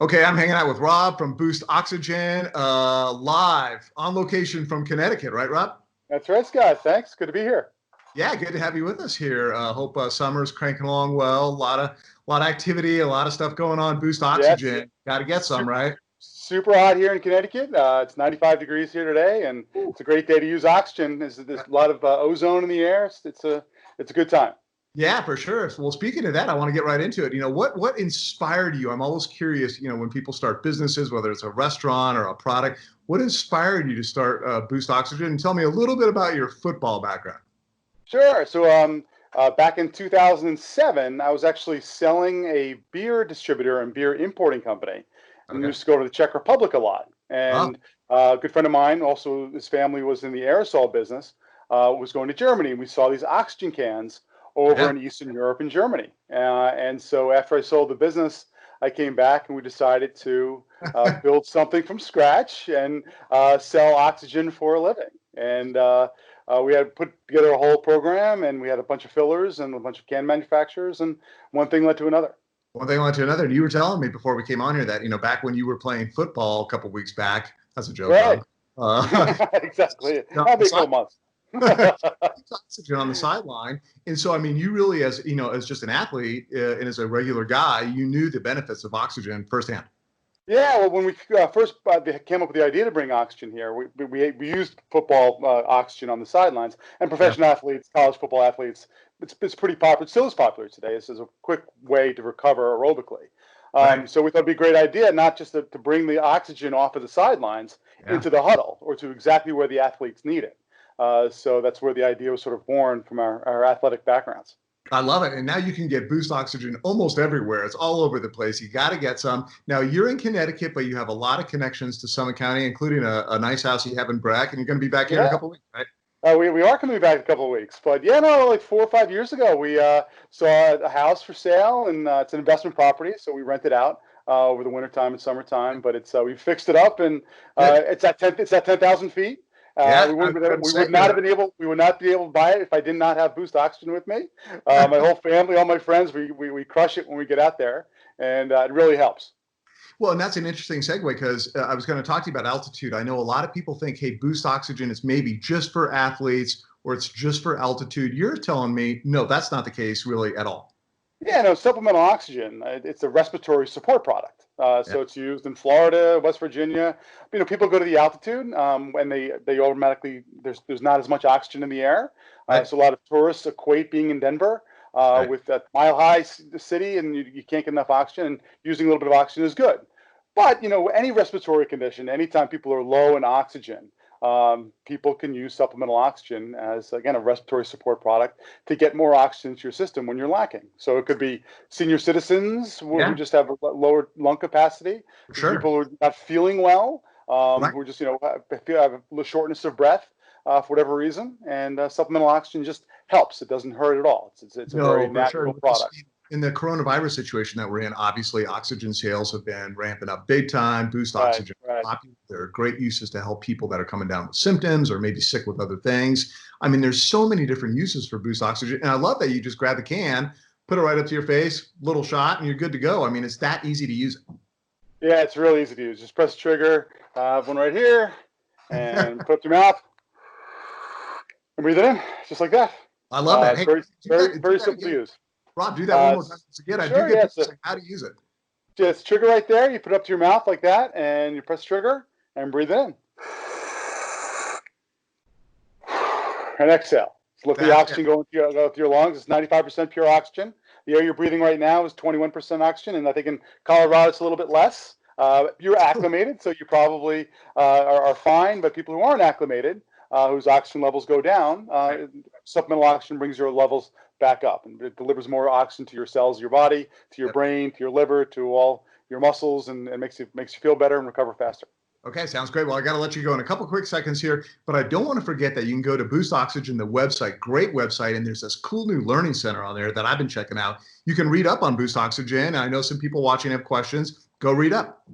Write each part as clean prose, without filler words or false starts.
Okay, I'm hanging out with Rob from Boost Oxygen, live on location from Connecticut, right, Rob? That's right, Scott. Thanks. Good to be here. Yeah, good to have you with us here. Hope summer's cranking along well. A lot of activity, a lot of stuff going on. Boost Yes, Oxygen, got to get some, super, right? super hot here in Connecticut. It's 95 degrees here today, and Ooh. it's a great day to use oxygen. There's a lot of ozone in the air. It's a good time. Yeah, for sure. Well, speaking of that, I want to get right into it. What inspired you? I'm always curious. When people start businesses, whether it's a restaurant or a product, what inspired you to start Boost Oxygen? And tell me a little bit about your football background. Sure. Back in 2007, I was actually selling a beer distributor and beer importing company, and we Okay. used to go to the Czech Republic a lot. Oh, And a good friend of mine, also his family was in the aerosol business, was going to Germany, and we saw these oxygen cans over yeah. in Eastern Europe and Germany. And so after I sold the business, I came back and we decided to build something from scratch and sell oxygen for a living. And we had put together a whole program, and we had a bunch of fillers and a bunch of can manufacturers, and one thing led to another. One thing led to another. And you were telling me before we came on here that, back when you were playing football a couple weeks back, that's a joke, Right. Rob. Exactly. On That'll the be a side, couple months. oxygen on the sideline. And so, I mean, you really, as just an athlete and as a regular guy, you knew the benefits of oxygen firsthand. Yeah, well, when we first came up with the idea to bring oxygen here, we used football oxygen on the sidelines, and Yeah. professional athletes, college football athletes. It's pretty popular. It still is popular today. This is a quick way to recover aerobically. Right. So we thought it'd be a great idea not just to bring the oxygen off of the sidelines Yeah. into the huddle or to exactly where the athletes need it. So that's where the idea was sort of born from our athletic backgrounds. I love it. And now you can get Boost Oxygen almost everywhere. It's all over the place. You got to get some. Now, you're in Connecticut, but you have a lot of connections to Summit County, including a nice house you have in Breck, and you're going to be back here in a Yeah. couple of weeks, right? We are going to be back in a couple of weeks, but yeah, no, like 4 or 5 years ago, we saw a house for sale, and it's an investment property, so we rent it out over the wintertime and summertime. But it's we fixed it up, and Good. it's at 10,000 feet. Yeah, I was going to We say, would not have been able we would not be able to buy it if I did not have Boost Oxygen with me. My whole family, all my friends, we crush it when we get out there, and it really helps. well, and that's an interesting segue because I was going to talk to you about altitude. I know a lot of people think, hey, Boost Oxygen is maybe just for athletes or it's just for altitude. You're telling me, no, that's not the case really at all. Yeah, no, supplemental oxygen. It's a respiratory support product. Yeah. So it's used in Florida, West Virginia. People go to the altitude, and they automatically there's not as much oxygen in the air. Right. So a lot of tourists equate being in Denver Right. with that mile high city, and you can't get enough oxygen. And using a little bit of oxygen is good. But any respiratory condition, anytime people are low in oxygen, people can use supplemental oxygen as, again, a respiratory support product to get more oxygen into your system when you're lacking. So it could be senior citizens who Yeah, just have a lower lung capacity, for could be sure. people who are not feeling well, Right. who just have a little shortness of breath for whatever reason, and supplemental oxygen just helps. It doesn't hurt at all. It's a very No, for sure. natural product. In the coronavirus situation that we're in, obviously oxygen sales have been ramping up big time. Boost Right, Oxygen, right. popular. There are great uses to help people that are coming down with symptoms or maybe sick with other things. I mean, there's so many different uses for Boost Oxygen, and I love that you just grab the can, put it right up to your face, little shot, and you're good to go. I mean, it's that easy to use Yeah, it's really easy to use. Just press the trigger. I have one right here, it. and put it up to your mouth and breathe it in, just like that. I love that. It's Hey, very, very, do very that simple to again. use. Rob, do that one more time. S- Again, I do sure, get yeah. people So saying how to use it. just trigger right there. You put it up to your mouth like that, and you press the trigger and breathe it in. And exhale. So let the That's it. oxygen go into your lungs. It's 95% pure oxygen. The air you're breathing right now is 21% oxygen, and I think in Colorado it's a little bit less. You're acclimated, so you probably are fine. But people who aren't acclimated, whose oxygen levels go down, Right. supplemental oxygen brings your levels back up, and it delivers more oxygen to your cells, your body, to your Yep. brain, to your liver, to all your muscles, and makes you feel better and recover faster. Okay, sounds great. Well, I got to let you go in a couple quick seconds here, but I don't want to forget that you can go to Boost Oxygen, the website, great website, and there's this cool new learning center on there that I've been checking out. You can read up on Boost Oxygen. I know some people watching have questions. Go read up.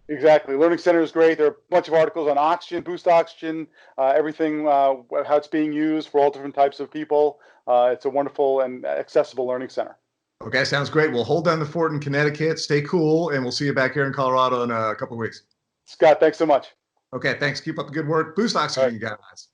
Exactly. Learning Center is great. There are a bunch of articles on oxygen, boost oxygen, everything, how it's being used for all different types of people. It's a wonderful and accessible learning center. Okay, sounds great. We'll hold down the fort in Connecticut. Stay cool, and we'll see you back here in Colorado in a couple of weeks. Scott, thanks so much. Okay, thanks. Keep up the good work. Boost All right. oxygen, you guys.